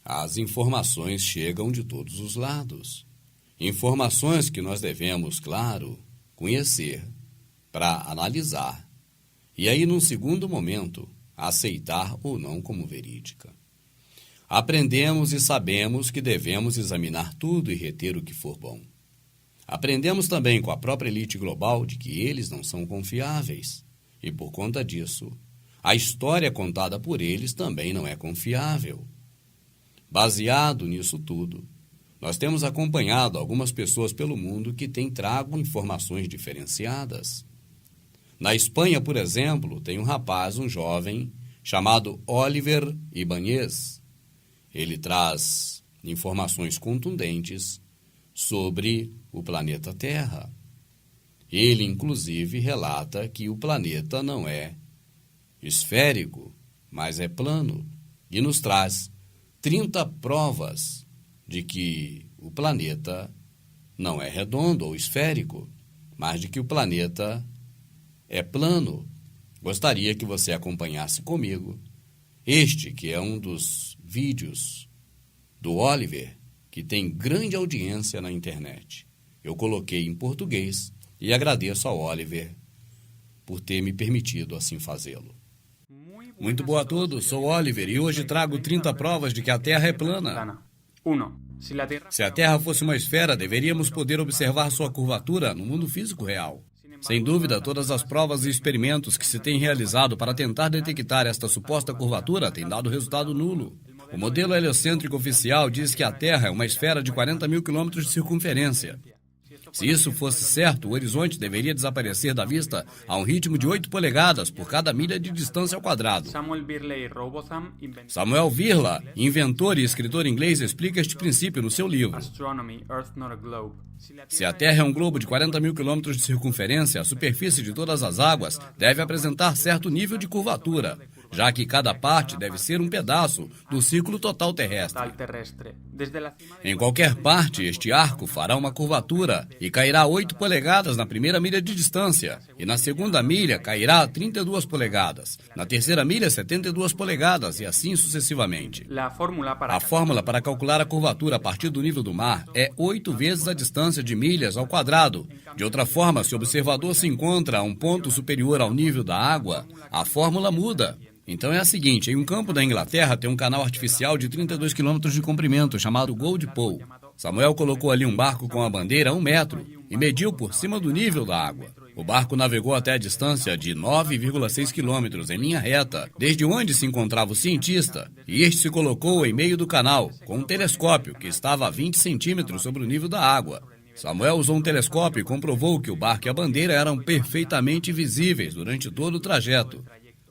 As informações chegam de todos os lados. Informações que nós devemos, claro, conhecer, para analisar, e aí, num segundo momento, aceitar ou não como verídica. Aprendemos e sabemos que devemos examinar tudo e reter o que for bom. Aprendemos também com a própria elite global de que eles não são confiáveis, e por conta disso, a história contada por eles também não é confiável. Baseado nisso tudo, nós temos acompanhado algumas pessoas pelo mundo que têm trago informações diferenciadas. Na Espanha, por exemplo, tem um jovem, chamado Oliver Ibáñez. Ele traz informações contundentes sobre o planeta Terra. Ele, inclusive, relata que o planeta não é esférico, mas é plano, e nos traz 30 provas de que o planeta não é redondo ou esférico, mas de que o planeta é plano. Gostaria que você acompanhasse comigo este que é um dos vídeos do Oliver, que tem grande audiência na internet. Eu coloquei em português e agradeço ao Oliver por ter me permitido assim fazê-lo. Muito boa a todos, sou Oliver e hoje trago 30 provas de que a Terra é plana. 1. Se a Terra fosse uma esfera, deveríamos poder observar sua curvatura no mundo físico real. Sem dúvida, todas as provas e experimentos que se têm realizado para tentar detectar esta suposta curvatura têm dado resultado nulo. O modelo heliocêntrico oficial diz que a Terra é uma esfera de 40 mil quilômetros de circunferência. Se isso fosse certo, o horizonte deveria desaparecer da vista a um ritmo de 8 polegadas por cada milha de distância ao quadrado. Samuel Virla, inventor e escritor inglês, explica este princípio no seu livro. Se a Terra é um globo de 40 mil quilômetros de circunferência, a superfície de todas as águas deve apresentar certo nível de curvatura, já que cada parte deve ser um pedaço do ciclo total terrestre. Em qualquer parte, este arco fará uma curvatura e cairá 8 polegadas na primeira milha de distância, e na segunda milha cairá 32 polegadas, na terceira milha 72 polegadas, e assim sucessivamente. A fórmula para calcular a curvatura a partir do nível do mar é 8 vezes a distância de milhas ao quadrado. De outra forma, se o observador se encontra a um ponto superior ao nível da água, a fórmula muda. Então é a seguinte, em um campo da Inglaterra tem um canal artificial de 32 quilômetros de comprimento, chamado Gold Pole. Samuel colocou ali um barco com a bandeira a 1 metro e mediu por cima do nível da água. O barco navegou até a distância de 9,6 quilômetros em linha reta, desde onde se encontrava o cientista, e este se colocou em meio do canal, com um telescópio que estava a 20 centímetros sobre o nível da água. Samuel usou um telescópio e comprovou que o barco e a bandeira eram perfeitamente visíveis durante todo o trajeto.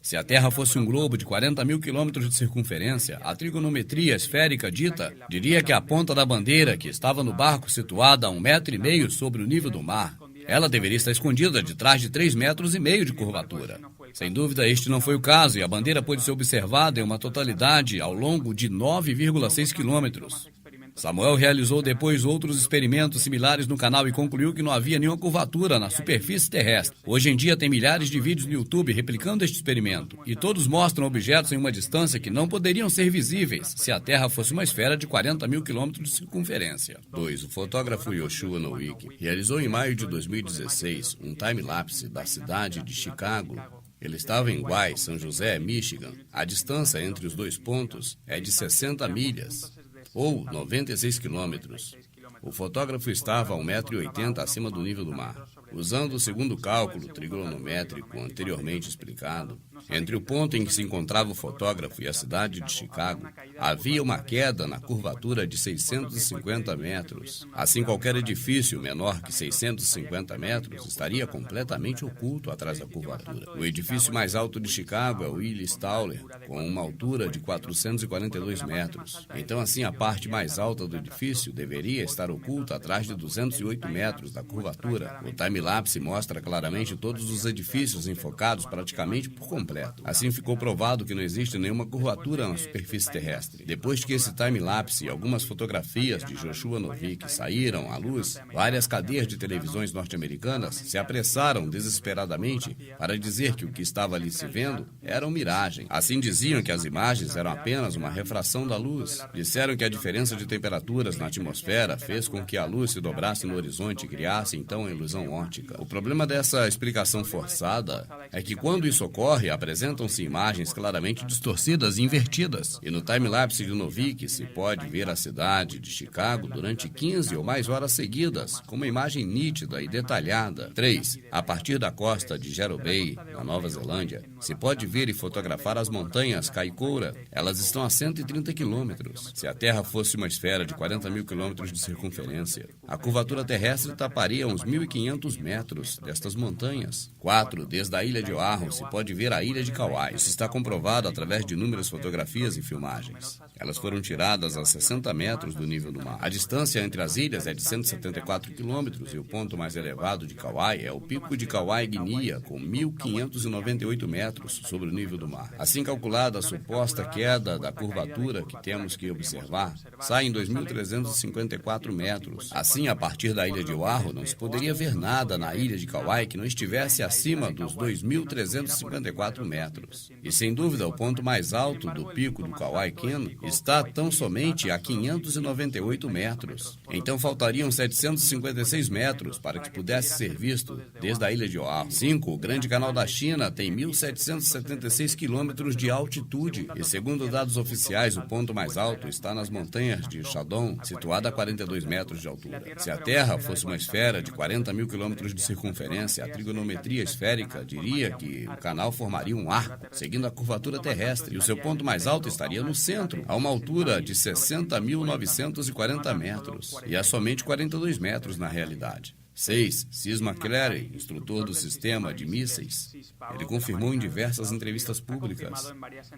Se a Terra fosse um globo de 40 mil quilômetros de circunferência, a trigonometria esférica dita diria que a ponta da bandeira, que estava no barco situada a 1,5 metros sobre o nível do mar, ela deveria estar escondida de trás de 3,5 metros de curvatura. Sem dúvida, este não foi o caso, e a bandeira pôde ser observada em uma totalidade ao longo de 9,6 quilômetros. Samuel realizou depois outros experimentos similares no canal e concluiu que não havia nenhuma curvatura na superfície terrestre. Hoje em dia tem milhares de vídeos no YouTube replicando este experimento, e todos mostram objetos em uma distância que não poderiam ser visíveis se a Terra fosse uma esfera de 40 mil quilômetros de circunferência. 2. O fotógrafo Yoshua Nowick realizou em maio de 2016 um time-lapse da cidade de Chicago. Ele estava em Guay, São José, Michigan. A distância entre os dois pontos é de 60 milhas. Ou 96 quilômetros. O fotógrafo estava a 1,80 m acima do nível do mar. Usando o segundo cálculo trigonométrico anteriormente explicado, entre o ponto em que se encontrava o fotógrafo e a cidade de Chicago, havia uma queda na curvatura de 650 metros. Assim, qualquer edifício menor que 650 metros estaria completamente oculto atrás da curvatura. O edifício mais alto de Chicago é o Willis Tower, com uma altura de 442 metros. Então, assim, a parte mais alta do edifício deveria estar oculta atrás de 208 metros da curvatura. O time-lapse mostra claramente todos os edifícios enfocados praticamente por completo. completo. Assim ficou provado que não existe nenhuma curvatura na superfície terrestre. Depois que esse time-lapse e algumas fotografias de Joshua Novick saíram à luz, várias cadeias de televisões norte-americanas se apressaram desesperadamente para dizer que o que estava ali se vendo era uma miragem. Assim diziam que as imagens eram apenas uma refração da luz. Disseram que a diferença de temperaturas na atmosfera fez com que a luz se dobrasse no horizonte e criasse então a ilusão óptica. O problema dessa explicação forçada é que quando isso ocorre, apresentam-se imagens claramente distorcidas e invertidas. E no time-lapse de Novick se pode ver a cidade de Chicago durante 15 ou mais horas seguidas, com uma imagem nítida e detalhada. 3. A partir da costa de Jerry Bay, na Nova Zelândia, se pode ver e fotografar as montanhas Kaikoura. Elas estão a 130 quilômetros. Se a Terra fosse uma esfera de 40 mil quilômetros de circunferência, a curvatura terrestre taparia uns 1.500 metros destas montanhas. 4. Desde a ilha de Oahu se pode ver a ilha de Kauai. Isso está comprovado através de inúmeras fotografias e filmagens. Elas foram tiradas a 60 metros do nível do mar. A distância entre as ilhas é de 174 quilômetros e o ponto mais elevado de Kauai é o Pico de Kauai Guinia, com 1.598 metros sobre o nível do mar. Assim calculada, a suposta queda da curvatura que temos que observar sai em 2.354 metros. Assim, a partir da ilha de Oahu, não se poderia ver nada na ilha de Kauai que não estivesse acima dos 2.354 metros. E, sem dúvida, o ponto mais alto do pico do Kauai Ken está tão somente a 598 metros. Então, faltariam 756 metros para que pudesse ser visto desde a ilha de Oahu. 5. O Grande Canal da China tem 1.776 quilômetros de altitude e, segundo dados oficiais, o ponto mais alto está nas montanhas de Shandong, situada a 42 metros de altura. Se a Terra fosse uma esfera de 40 mil quilômetros de circunferência, a trigonometria esférica diria que o canal formaria um arco, seguindo a curvatura terrestre, e o seu ponto mais alto estaria no centro, a uma altura de 60.940 metros, e a somente 42 metros na realidade. 6. Cis McClary, instrutor do sistema de mísseis, ele confirmou em diversas entrevistas públicas.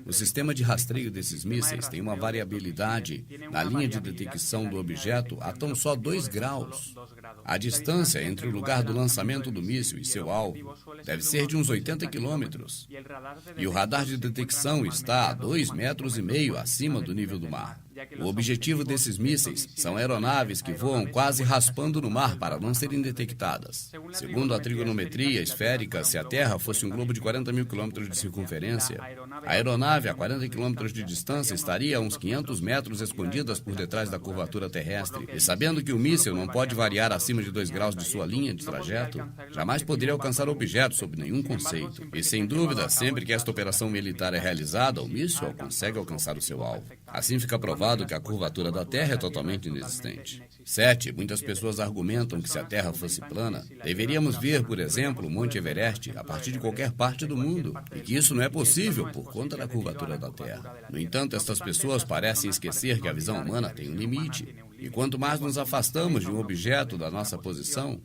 O sistema de rastreio desses mísseis tem uma variabilidade na linha de detecção do objeto a tão só 2 graus. A distância entre o lugar do lançamento do míssil e seu alvo deve ser de uns 80 quilômetros. E o radar de detecção está a 2,5 metros acima do nível do mar. O objetivo desses mísseis são aeronaves que voam quase raspando no mar para não serem detectadas. Segundo a trigonometria esférica, se a Terra fosse um globo de 40 mil quilômetros de circunferência, a aeronave a 40 quilômetros de distância estaria a uns 500 metros escondidas por detrás da curvatura terrestre. E sabendo que o míssil não pode variar acima de 2 graus de sua linha de trajeto, jamais poderia alcançar o objeto sob nenhum conceito. E sem dúvida, sempre que esta operação militar é realizada, o míssil consegue alcançar o seu alvo. Assim fica provado que a curvatura da Terra é totalmente inexistente. 7. Muitas pessoas argumentam que se a Terra fosse plana, deveríamos ver, por exemplo, o Monte Everest a partir de qualquer parte do mundo, e que isso não é possível por conta da curvatura da Terra. No entanto, estas pessoas parecem esquecer que a visão humana tem um limite. E quanto mais nos afastamos de um objeto da nossa posição,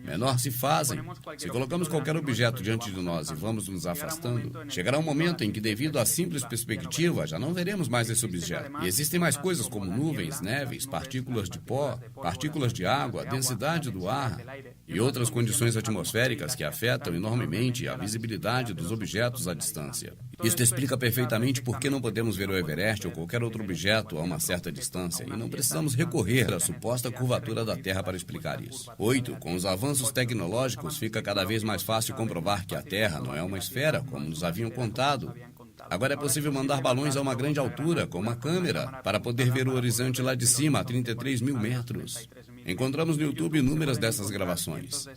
menor se fazem. Se colocamos qualquer objeto diante de nós e vamos nos afastando, chegará um momento em que, devido à simples perspectiva, já não veremos mais esse objeto. E existem mais coisas como nuvens, néveis, partículas de pó, partículas de água, densidade do ar e outras condições atmosféricas que afetam enormemente a visibilidade dos objetos à distância. Isto explica perfeitamente por que não podemos ver o Everest ou qualquer outro objeto a uma certa distância e não precisamos recorrer à suposta curvatura da Terra para explicar isso. 8. Com os avanços tecnológicos, fica cada vez mais fácil comprovar que a Terra não é uma esfera, como nos haviam contado. Agora é possível mandar balões a uma grande altura, com uma câmera, para poder ver o horizonte lá de cima, a 33 mil metros. Encontramos no YouTube inúmeras dessas gravações.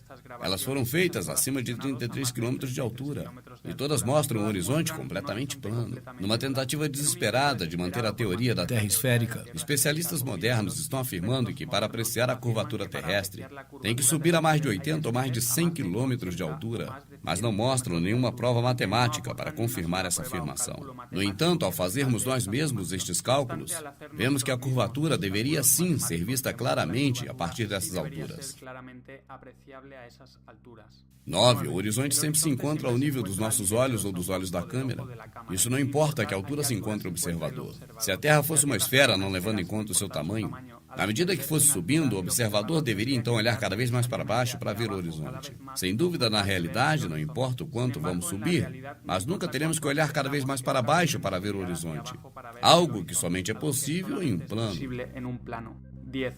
Elas foram feitas acima de 33 quilômetros de altura, e todas mostram um horizonte completamente plano. Numa tentativa desesperada de manter a teoria da Terra esférica, especialistas modernos estão afirmando que, para apreciar a curvatura terrestre, tem que subir a mais de 80 ou mais de 100 quilômetros de altura, mas não mostram nenhuma prova matemática para confirmar essa afirmação. No entanto, ao fazermos nós mesmos estes cálculos, vemos que a curvatura deveria sim ser vista claramente a partir dessas alturas. 9. O horizonte sempre se encontra ao nível dos nossos olhos ou dos olhos da câmera. Isso não importa a que altura se encontre o observador. Se a Terra fosse uma esfera, não levando em conta o seu tamanho, Na medida que fosse subindo, o observador deveria então olhar cada vez mais para baixo para ver o horizonte. Sem dúvida, na realidade, não importa o quanto vamos subir, mas nunca teremos que olhar cada vez mais para baixo para ver o horizonte. Algo que somente é possível em um plano.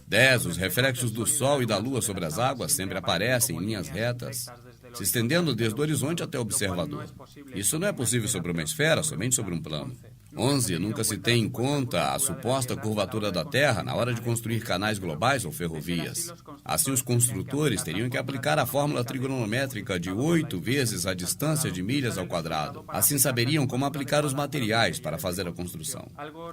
10. Os reflexos do Sol e da Lua sobre as águas sempre aparecem em linhas retas, se estendendo desde o horizonte até o observador. Isso não é possível sobre uma esfera, somente sobre um plano. 11. Nunca se tem em conta a suposta curvatura da Terra na hora de construir canais globais ou ferrovias. Assim, os construtores teriam que aplicar a fórmula trigonométrica de 8 vezes a distância de milhas ao quadrado. Assim, saberiam como aplicar os materiais para fazer a construção.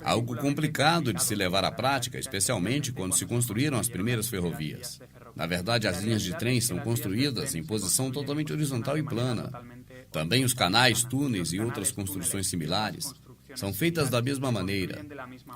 Algo complicado de se levar à prática, especialmente quando se construíram as primeiras ferrovias. Na verdade, as linhas de trem são construídas em posição totalmente horizontal e plana. Também os canais, túneis e outras construções similares são feitas da mesma maneira,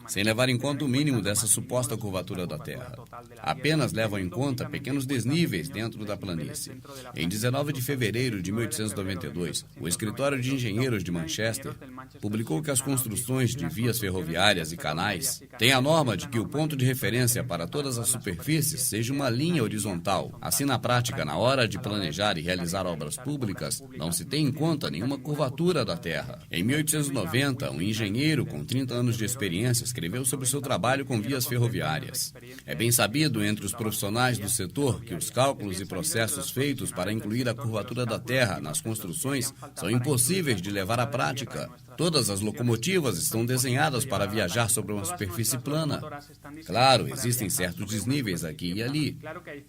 sem levar em conta o mínimo dessa suposta curvatura da Terra. Apenas levam em conta pequenos desníveis dentro da planície. Em 19 de fevereiro de 1892, o Escritório de Engenheiros de Manchester publicou que as construções de vias ferroviárias e canais têm a norma de que o ponto de referência para todas as superfícies seja uma linha horizontal. Assim, na prática, na hora de planejar e realizar obras públicas, não se tem em conta nenhuma curvatura da Terra. Em 1890, um engenheiro com 30 anos de experiência escreveu sobre seu trabalho com vias ferroviárias. É bem sabido entre os profissionais do setor que os cálculos e processos feitos para incluir a curvatura da Terra nas construções são impossíveis de levar à prática. Todas as locomotivas estão desenhadas para viajar sobre uma superfície plana. Claro, existem certos desníveis aqui e ali,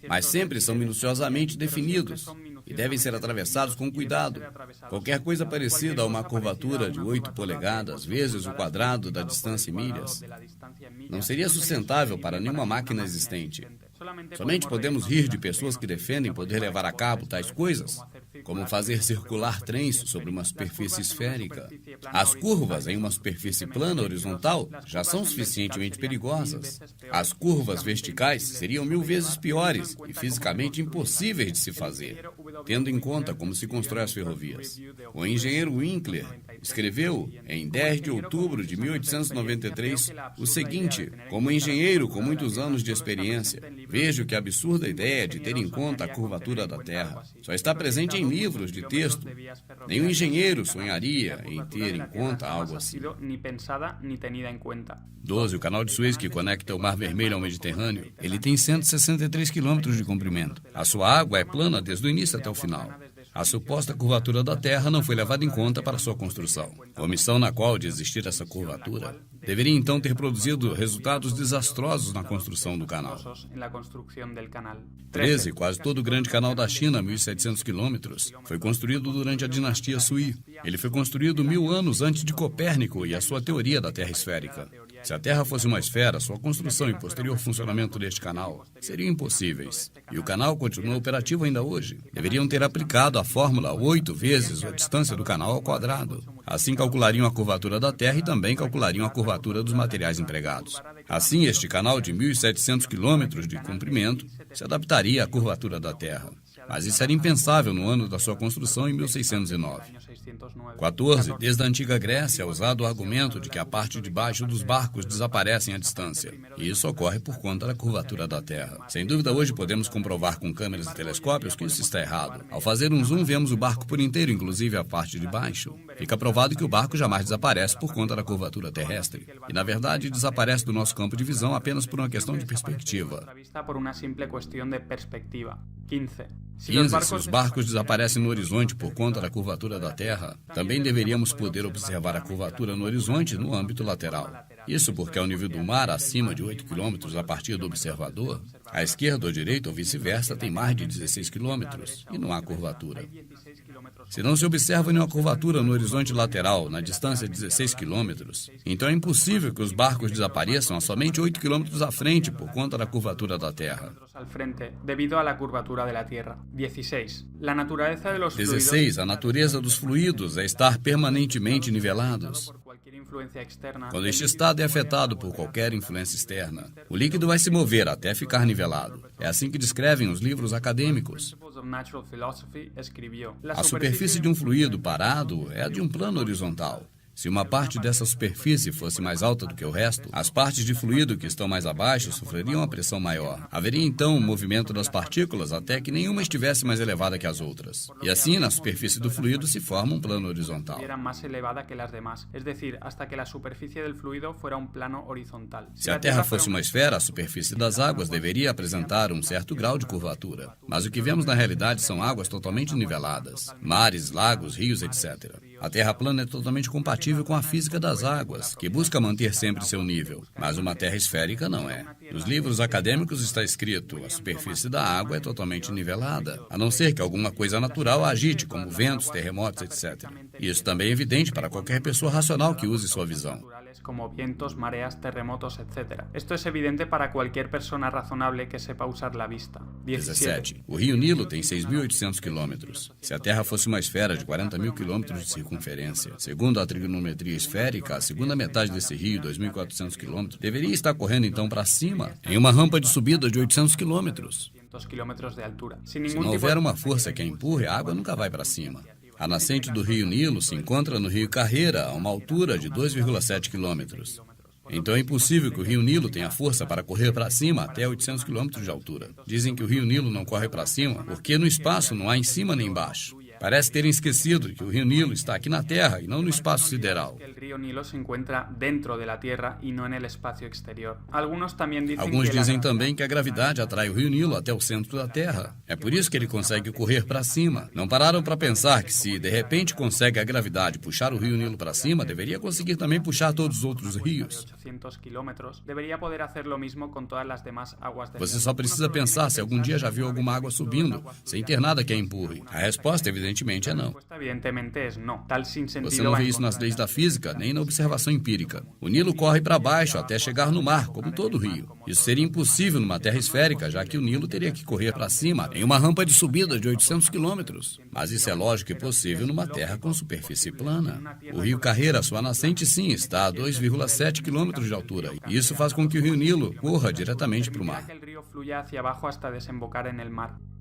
mas sempre são minuciosamente definidos e devem ser atravessados com cuidado. Qualquer coisa parecida a uma curvatura de 8 polegadas vezes o quadrado da distância em milhas não seria sustentável para nenhuma máquina existente. Somente podemos rir de pessoas que defendem poder levar a cabo tais coisas, como fazer circular trens sobre uma superfície esférica. As curvas em uma superfície plana horizontal já são suficientemente perigosas. As curvas verticais seriam 1000 vezes piores e fisicamente impossíveis de se fazer, tendo em conta como se constrói as ferrovias. O engenheiro Winkler escreveu, em 10 de outubro de 1893, o seguinte: como engenheiro com muitos anos de experiência, vejo que a absurda ideia de ter em conta a curvatura da Terra só está presente em livros de texto. Nenhum engenheiro sonharia em ter em conta algo assim. 12. O canal de Suez, que conecta o Mar Vermelho ao Mediterrâneo, ele tem 163 quilômetros de comprimento. A sua água é plana desde o início até o final. A suposta curvatura da Terra não foi levada em conta para sua construção. A omissão na qual de existir essa curvatura deveria então ter produzido resultados desastrosos na construção do canal. 13. Quase todo o grande canal da China, 1.700 quilômetros, foi construído durante a dinastia Sui. Ele foi construído 1000 anos antes de Copérnico e a sua teoria da Terra esférica. Se a Terra fosse uma esfera, sua construção e posterior funcionamento deste canal seriam impossíveis. E o canal continua operativo ainda hoje. Deveriam ter aplicado a fórmula 8 vezes a distância do canal ao quadrado. Assim calculariam a curvatura da Terra e também calculariam a curvatura dos materiais empregados. Assim, este canal de 1.700 quilômetros de comprimento se adaptaria à curvatura da Terra. Mas isso era impensável no ano da sua construção em 1609. 14. Desde a antiga Grécia é usado o argumento de que a parte de baixo dos barcos desaparece à distância. E isso ocorre por conta da curvatura da Terra. Sem dúvida, hoje podemos comprovar com câmeras e telescópios que isso está errado. Ao fazer um zoom, vemos o barco por inteiro, inclusive a parte de baixo. Fica provado que o barco jamais desaparece por conta da curvatura terrestre. E, na verdade, desaparece do nosso campo de visão apenas por uma questão de perspectiva. 15. Se os barcos desaparecem no horizonte por conta da curvatura da Terra, também deveríamos poder observar a curvatura no horizonte no âmbito lateral. Isso porque ao nível do mar, acima de 8 km a partir do observador, à esquerda ou direita ou vice-versa tem mais de 16 km e não há curvatura. Se não se observa nenhuma curvatura no horizonte lateral, na distância de 16 km, então é impossível que os barcos desapareçam a somente 8 km à frente por conta da curvatura da Terra. 16. A natureza dos fluidos é estar permanentemente nivelados. Quando este estado é afetado por qualquer influência externa, o líquido vai se mover até ficar nivelado. É assim que descrevem os livros acadêmicos. A superfície de um fluido parado é a de um plano horizontal. Se uma parte dessa superfície fosse mais alta do que o resto, as partes de fluido que estão mais abaixo sofreriam uma pressão maior. Haveria então um movimento das partículas até que nenhuma estivesse mais elevada que as outras. E assim, na superfície do fluido se forma um plano horizontal. Se a Terra fosse uma esfera, a superfície das águas deveria apresentar um certo grau de curvatura. Mas o que vemos na realidade são águas totalmente niveladas, mares, lagos, rios, etc. A Terra plana é totalmente compatível com a física das águas, que busca manter sempre seu nível. Mas uma Terra esférica não é. Nos livros acadêmicos está escrito: a superfície da água é totalmente nivelada, a não ser que alguma coisa natural a agite, como ventos, terremotos, etc. Isso também é evidente para qualquer pessoa racional que use sua visão. Como vientos, mareas, terremotos, etc. Esto es evidente para cualquier persona razonable que sepa usar la vista. 17. O Rio Nilo tem 6.800 quilômetros. Se a Terra fosse uma esfera de 40.000 quilômetros de circunferência, segundo a trigonometria esférica, a segunda metade desse rio, 2.400 quilômetros, deveria estar correndo então para cima, em uma rampa de subida de 800 quilômetros. Se não houver uma força que a empurre, a água nunca vai para cima. A nascente do Rio Nilo se encontra no Rio Carreira, a uma altura de 2,7 quilômetros. Então é impossível que o Rio Nilo tenha força para correr para cima até 800 quilômetros de altura. Dizem que o Rio Nilo não corre para cima porque no espaço não há em cima nem embaixo. Parece terem esquecido que o Rio Nilo está aqui na Terra e não no espaço sideral. Alguns dizem também que a gravidade atrai o Rio Nilo até o centro da Terra. É por isso que ele consegue correr para cima. Não pararam para pensar que se de repente consegue a gravidade puxar o Rio Nilo para cima, deveria conseguir também puxar todos os outros rios. Você só precisa pensar se algum dia já viu alguma água subindo, sem ter nada que a empurre. A resposta, evidentemente, é não. Você não vê isso nas leis da física, nem na observação empírica. O Nilo corre para baixo até chegar no mar, como todo rio. Isso seria impossível numa Terra esférica, já que o Nilo teria que correr para cima em uma rampa de subida de 800 quilômetros. Mas isso é lógico e possível numa Terra com superfície plana. O Rio Carreira, sua nascente, sim, está a 2,7 quilômetros de altura. E isso faz com que o Rio Nilo corra diretamente para o mar.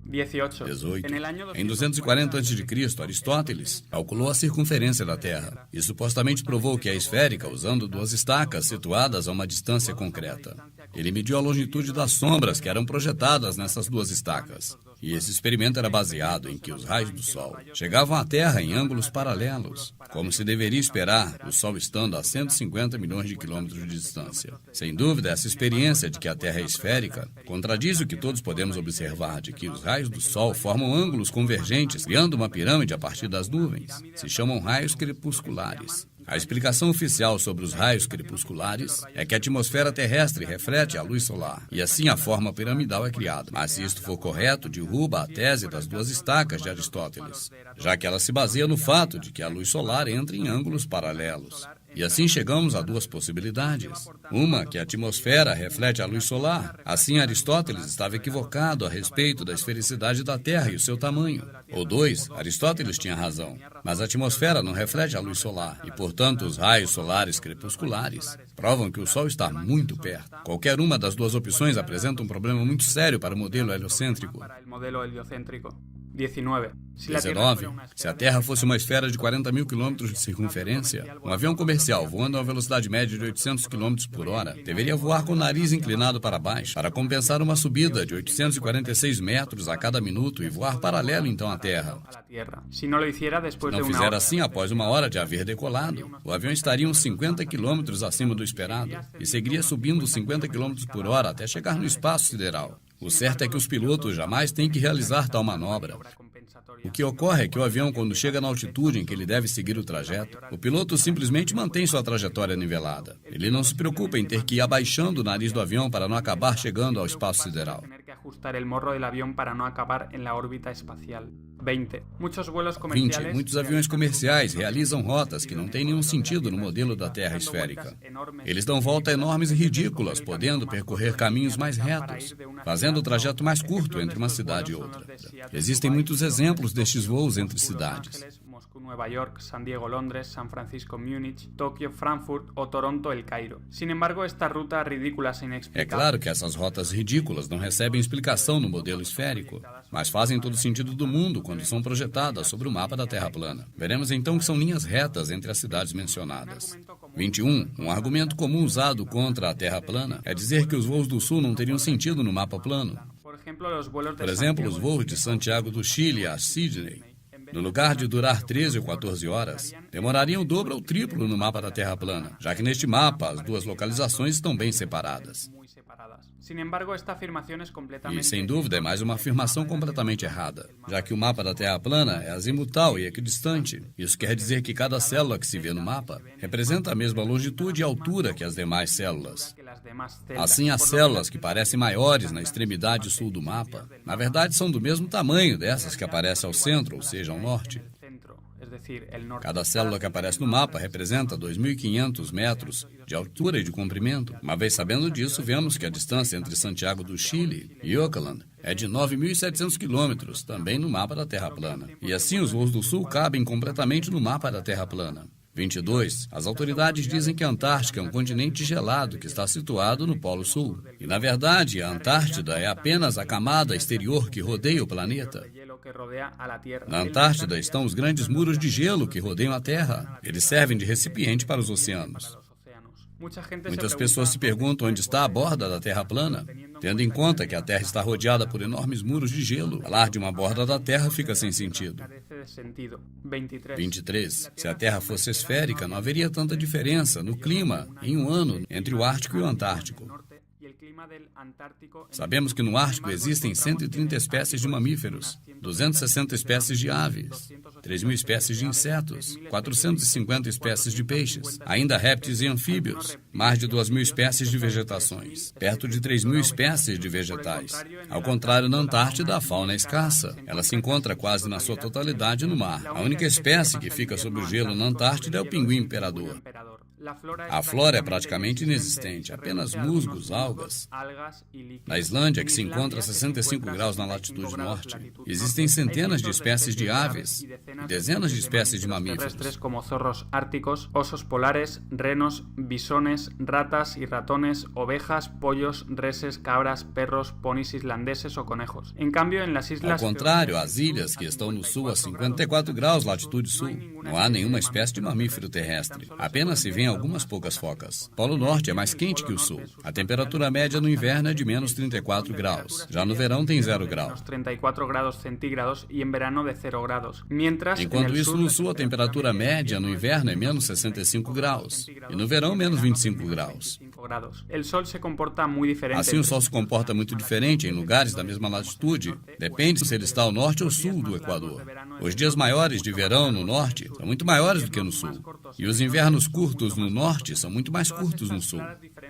18. Em 240 a.C., Aristóteles calculou a circunferência da Terra e supostamente provou que é esférica usando duas estacas situadas a uma distância concreta. Ele mediu a longitude das sombras que eram projetadas nessas duas estacas. E esse experimento era baseado em que os raios do Sol chegavam à Terra em ângulos paralelos, como se deveria esperar, o Sol estando a 150 milhões de quilômetros de distância. Sem dúvida, essa experiência de que a Terra é esférica contradiz o que todos podemos observar de que os raios do Sol formam ângulos convergentes, criando uma pirâmide a partir das nuvens. Se chamam raios crepusculares. A explicação oficial sobre os raios crepusculares é que a atmosfera terrestre reflete a luz solar, e assim a forma piramidal é criada. Mas se isto for correto, derruba a tese das duas estacas de Aristóteles, já que ela se baseia no fato de que a luz solar entra em ângulos paralelos. E assim chegamos a duas possibilidades. Uma, que a atmosfera reflete a luz solar. Assim, Aristóteles estava equivocado a respeito da esfericidade da Terra e o seu tamanho. Ou dois, Aristóteles tinha razão. Mas a atmosfera não reflete a luz solar e, portanto, os raios solares crepusculares provam que o Sol está muito perto. Qualquer uma das duas opções apresenta um problema muito sério para o modelo heliocêntrico. 19. Se a Terra fosse uma esfera de 40.000 quilômetros de circunferência, um avião comercial voando a uma velocidade média de 800 quilômetros por hora deveria voar com o nariz inclinado para baixo para compensar uma subida de 846 metros a cada minuto e voar paralelo então à Terra. Se não fizer assim, após uma hora de haver decolado, o avião estaria uns 50 quilômetros acima do esperado e seguiria subindo 50 quilômetros por hora até chegar no espaço sideral. O certo é que os pilotos jamais têm que realizar tal manobra. O que ocorre é que o avião, quando chega na altitude em que ele deve seguir o trajeto, o piloto simplesmente mantém sua trajetória nivelada. Ele não se preocupa em ter que ir abaixando o nariz do avião para não acabar chegando ao espaço sideral. 20. Muitos aviões comerciais realizam rotas que não têm nenhum sentido no modelo da Terra esférica. Eles dão voltas enormes e ridículas, podendo percorrer caminhos mais retos, fazendo o trajeto mais curto entre uma cidade e outra. Existem muitos exemplos destes voos entre cidades. Nueva York, San Diego, Londres, San Francisco, Múnich, Tokio, Frankfurt o Toronto, El Cairo. Sin embargo, esta ruta ridícula e inexplicável... É claro que essas rotas ridículas não recebem explicação no modelo esférico, mas fazem todo o sentido do mundo quando são projetadas sobre o mapa da Terra plana. Veremos então que são linhas retas entre as cidades mencionadas. 21. Um argumento comum usado contra a Terra plana é dizer que os voos do Sul não teriam sentido no mapa plano. Por exemplo, os voos de Santiago do Chile a Sydney, no lugar de durar 13 ou 14 horas, demorariam o dobro ou triplo no mapa da Terra plana, já que neste mapa as duas localizações estão bem separadas. E, sem dúvida, é mais uma afirmação completamente errada, já que o mapa da Terra plana é azimutal e equidistante. Isso quer dizer que cada célula que se vê no mapa representa a mesma longitude e altura que as demais células. Assim, as células que parecem maiores na extremidade sul do mapa, na verdade são do mesmo tamanho dessas que aparecem ao centro, ou seja, ao norte. Cada célula que aparece no mapa representa 2.500 metros de altura e de comprimento. Uma vez sabendo disso, vemos que a distância entre Santiago do Chile e Auckland é de 9.700 quilômetros, também no mapa da Terra plana. E assim os voos do Sul cabem completamente no mapa da Terra plana. 22. As autoridades dizem que a Antártica é um continente gelado que está situado no Polo Sul. E, na verdade, a Antártida é apenas a camada exterior que rodeia o planeta. Na Antártida estão os grandes muros de gelo que rodeiam a Terra. Eles servem de recipiente para os oceanos. Muitas pessoas se perguntam onde está a borda da Terra plana, tendo em conta que a Terra está rodeada por enormes muros de gelo. Falar de uma borda da Terra fica sem sentido. 23. Se a Terra fosse esférica, não haveria tanta diferença no clima em um ano entre o Ártico e o Antártico. Sabemos que no Ártico existem 130 espécies de mamíferos, 260 espécies de aves, 3.000 espécies de insetos, 450 espécies de peixes, ainda répteis e anfíbios, mais de 2.000 espécies de vegetações, perto de 3.000 espécies de vegetais. Ao contrário, na Antártida, a fauna é escassa. Ela se encontra quase na sua totalidade no mar. A única espécie que fica sob o gelo na Antártida é o pinguim imperador. A flora é praticamente inexistente, apenas musgos, algas. Na Islândia, que se encontra a 65 graus na latitude norte, existem centenas de espécies de aves e dezenas de espécies de mamíferos. Como zorros árticos, osos polares, renos, bisones, ratas y ratones, ovejas, pollos, reses, cabras, perros, ponis islandeses o conejos. Ao contrário, as ilhas que estão no sul a 54 graus latitude sul, não há nenhuma espécie de mamífero terrestre. Apenas se vêem algumas poucas focas. O Polo Norte é mais quente que o Sul. A temperatura média no inverno é de menos 34 graus. Já no verão tem 0 graus. 34 graus centígrados e em verano de 0 graus. Enquanto isso, no Sul, a temperatura média no inverno é menos 65 graus. E no verão, menos 25 graus. Assim, o Sol se comporta muito diferente em lugares da mesma latitude. Depende se ele está ao norte ou sul do Equador. Os dias maiores de verão no norte são muito maiores do que no sul. E os invernos curtos no norte são muito mais curtos no sul.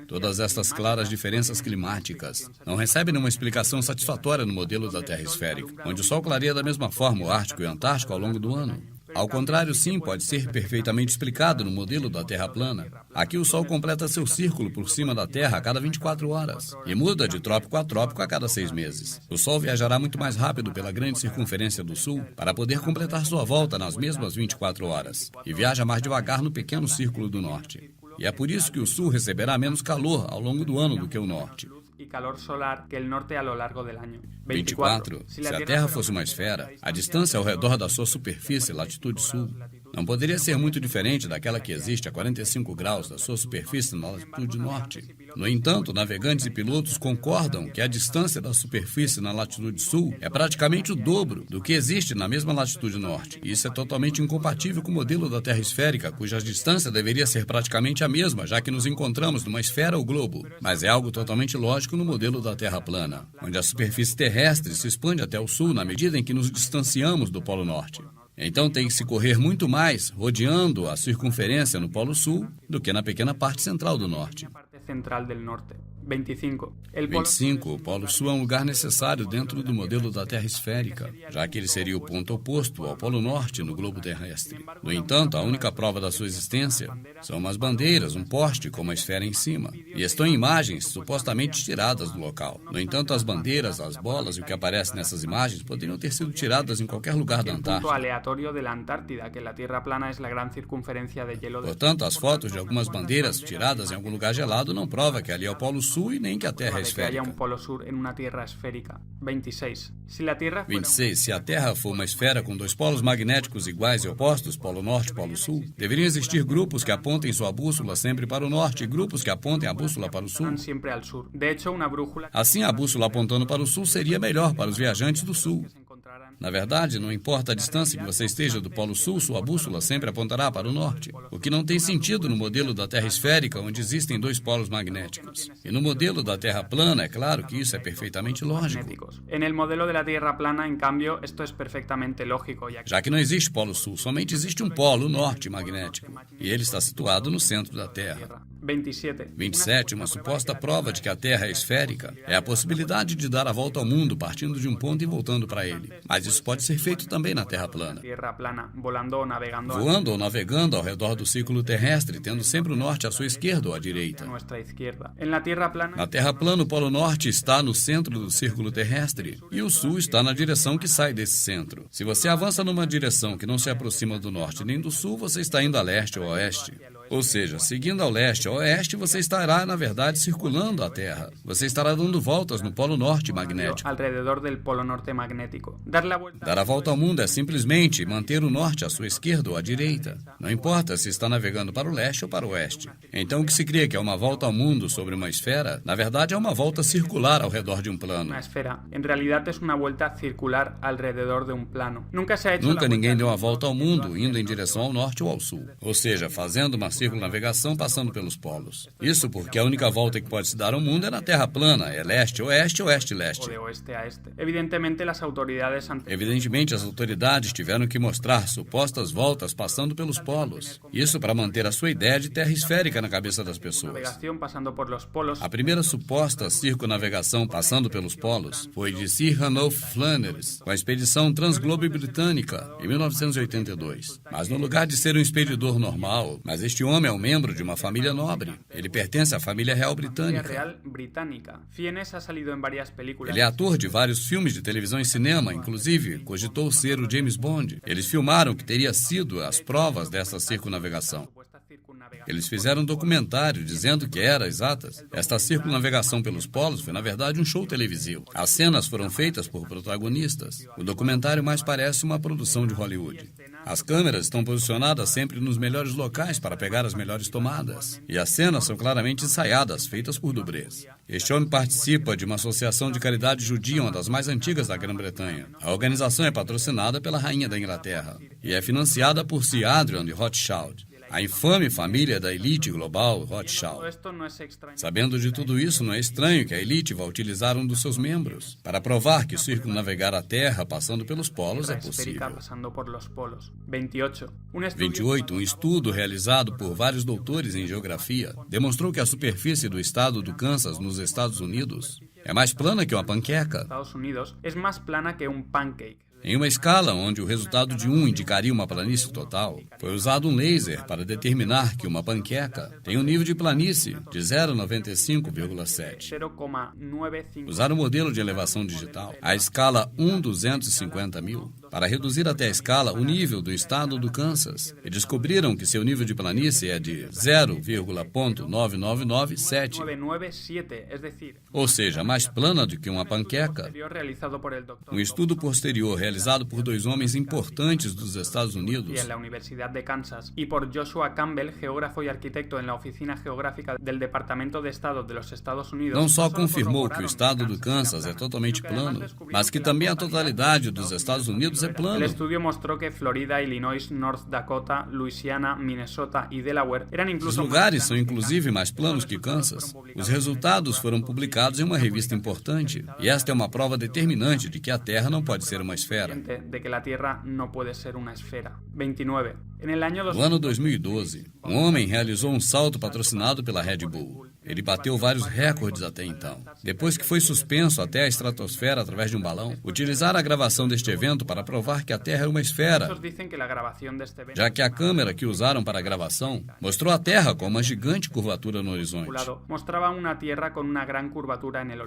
Todas estas claras diferenças climáticas não recebem nenhuma explicação satisfatória no modelo da Terra esférica, onde o Sol clareia da mesma forma o Ártico e o Antártico ao longo do ano. Ao contrário, sim, pode ser perfeitamente explicado no modelo da Terra plana. Aqui o Sol completa seu círculo por cima da Terra a cada 24 horas e muda de trópico a trópico a cada 6 meses. O Sol viajará muito mais rápido pela grande circunferência do Sul para poder completar sua volta nas mesmas 24 horas e viaja mais devagar no pequeno círculo do Norte. E é por isso que o Sul receberá menos calor ao longo do ano do que o Norte. 24. Se a Terra fosse uma esfera, a distância ao redor da sua superfície, latitude sul, não poderia ser muito diferente daquela que existe a 45 graus da sua superfície na latitude norte. No entanto, navegantes e pilotos concordam que a distância da superfície na latitude sul é praticamente o dobro do que existe na mesma latitude norte. E isso é totalmente incompatível com o modelo da Terra esférica, cuja distância deveria ser praticamente a mesma, já que nos encontramos numa esfera ou globo. Mas é algo totalmente lógico no modelo da Terra plana, onde a superfície terrestre se expande até o sul na medida em que nos distanciamos do Polo Norte. Então tem que se correr muito mais rodeando a circunferência no Polo Sul do que na pequena parte central do Norte. 25. 25. O Polo Sul é um lugar necessário dentro do modelo da Terra esférica, já que ele seria o ponto oposto ao Polo Norte no globo terrestre. No entanto, a única prova da sua existência são umas bandeiras, um poste com uma esfera em cima, e estão em imagens supostamente tiradas do local. No entanto, as bandeiras, as bolas e o que aparece nessas imagens poderiam ter sido tiradas em qualquer lugar da Antártida. Portanto, as fotos de algumas bandeiras tiradas em algum lugar gelado não provam que ali é o Polo Sul e nem que a Terra é esférica. 26. 26. Se a Terra for uma esfera com dois polos magnéticos iguais e opostos, Polo Norte e Polo Sul, deveriam existir grupos que apontem sua bússola sempre para o norte e grupos que apontem a bússola para o sul. Assim, a bússola apontando para o sul seria melhor para os viajantes do sul. Na verdade, não importa a distância que você esteja do Polo Sul, sua bússola sempre apontará para o norte, o que não tem sentido no modelo da Terra esférica, onde existem dois polos magnéticos. E no modelo da Terra plana, é claro que isso é perfeitamente lógico. Já que não existe Polo Sul, somente existe um polo norte magnético, e ele está situado no centro da Terra. 27. Uma suposta prova de que a Terra é esférica é a possibilidade de dar a volta ao mundo partindo de um ponto e voltando para ele. Mas isso pode ser feito também na Terra plana. Voando ou navegando ao redor do círculo terrestre, tendo sempre o norte à sua esquerda ou à direita. Na Terra plana, o Polo Norte está no centro do círculo terrestre e o Sul está na direção que sai desse centro. Se você avança numa direção que não se aproxima do norte nem do sul, você está indo a leste ou a oeste. Ou seja, seguindo ao leste ou oeste, você estará, na verdade, circulando a Terra. Você estará dando voltas no Polo Norte magnético. Dar a volta ao mundo é simplesmente manter o norte à sua esquerda ou à direita. Não importa se está navegando para o leste ou para o oeste. Então, o que se crê que é uma volta ao mundo sobre uma esfera, na verdade é uma volta circular ao redor de um plano. Nunca ninguém deu a volta ao mundo indo em direção ao norte ou ao sul. Ou seja, fazendo uma circunnavegação passando pelos polos. Isso porque a única volta que pode se dar ao mundo é na Terra plana, é leste-oeste ou oeste-leste. Evidentemente, as autoridades tiveram que mostrar supostas voltas passando pelos polos. Isso para manter a sua ideia de terra esférica na cabeça das pessoas. A primeira suposta circunnavegação passando pelos polos foi de Sir Ranulph Flinders, com a expedição Transglobe Britânica, em 1982. Mas no lugar de ser um expedidor normal, mas este homem é um membro de uma família nobre. Ele pertence à família real britânica. Ele é ator de vários filmes de televisão e cinema, inclusive cogitou ser o James Bond. Eles filmaram que teria sido as provas dessa circunnavegação. Eles fizeram um documentário dizendo que era exatas. Esta circunnavegação pelos polos foi, na verdade, um show televisivo. As cenas foram feitas por protagonistas. O documentário mais parece uma produção de Hollywood. As câmeras estão posicionadas sempre nos melhores locais para pegar as melhores tomadas. E as cenas são claramente ensaiadas, feitas por dublês. Este homem participa de uma associação de caridade judia, uma das mais antigas da Grã-Bretanha. A organização é patrocinada pela Rainha da Inglaterra e é financiada por Sir Adrian de Rothschild, a infame família da elite global Rothschild. Sabendo de tudo isso, não é estranho que a elite vá utilizar um dos seus membros para provar que circunnavegar a Terra passando pelos polos é possível. 28. Um estudo realizado por vários doutores em geografia demonstrou que a superfície do estado do Kansas, nos Estados Unidos, é mais plana que uma panqueca. Em uma escala onde o resultado de 1 indicaria uma planície total, foi usado um laser para determinar que uma panqueca tem um nível de planície de 0,95,7. Usaram o modelo de elevação digital, a escala 1/250.000, para reduzir até a escala o nível do estado do Kansas, e descobriram que seu nível de planície é de 0,9997, ou seja, mais plana do que uma panqueca. Um estudo posterior realizado por dois homens importantes dos Estados Unidos en la Universidad de Kansas y por Joshua Campbell, geógrafo y arquitecto en la Oficina Geográfica del Departamento de Estado de los Estados Unidos, não só confirmou que o estado do Kansas é totalmente plano, mas que também a totalidade dos Estados Unidos é plano. El estudio mostró que Florida, Illinois, North Dakota, Louisiana, Minnesota y Delaware eran Os incluso lugares são inclusive mais planos que Kansas. Os resultados foram publicados em uma revista importante, e esta é uma prova determinante de que a Terra não pode ser uma esfera. de que la Tierra no puede ser una esfera. 29. No ano 2012, um homem realizou um salto patrocinado pela Red Bull. Ele bateu vários recordes até então. Depois que foi suspenso até a estratosfera através de um balão, utilizaram a gravação deste evento para provar que a Terra é uma esfera, já que a câmera que usaram para a gravação mostrou a Terra com uma gigante curvatura no horizonte.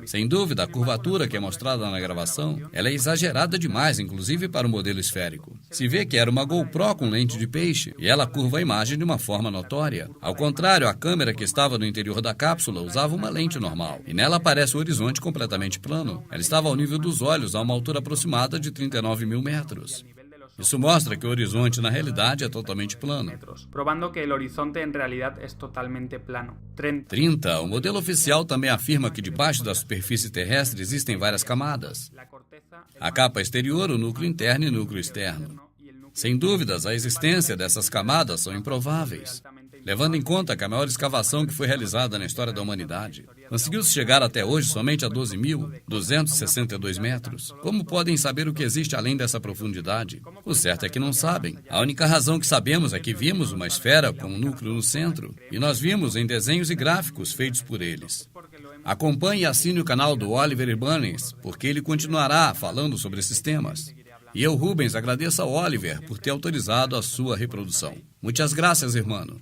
Sem dúvida, a curvatura que é mostrada na gravação, ela é exagerada demais, inclusive para o modelo esférico. Se vê que era uma GoPro com lente de peixe, e ela curva a imagem de uma forma notória. Ao contrário, a câmera que estava no interior da cápsula usava uma lente normal, e nela aparece o horizonte completamente plano. Ela estava ao nível dos olhos, a uma altura aproximada de 39 mil metros. Isso mostra que o horizonte, na realidade, é totalmente plano. 30. O modelo oficial também afirma que debaixo da superfície terrestre existem várias camadas. A capa exterior, o núcleo interno e o núcleo externo. Sem dúvidas, a existência dessas camadas são improváveis, levando em conta que a maior escavação que foi realizada na história da humanidade conseguiu-se chegar até hoje somente a 12.262 metros. Como podem saber o que existe além dessa profundidade? O certo é que não sabem. A única razão que sabemos é que vimos uma esfera com um núcleo no centro, e nós vimos em desenhos e gráficos feitos por eles. Acompanhe e assine o canal do Oliver Ibanez, porque ele continuará falando sobre esses temas. E eu, Rubens, agradeço ao Oliver por ter autorizado a sua reprodução. Muitas graças, irmão.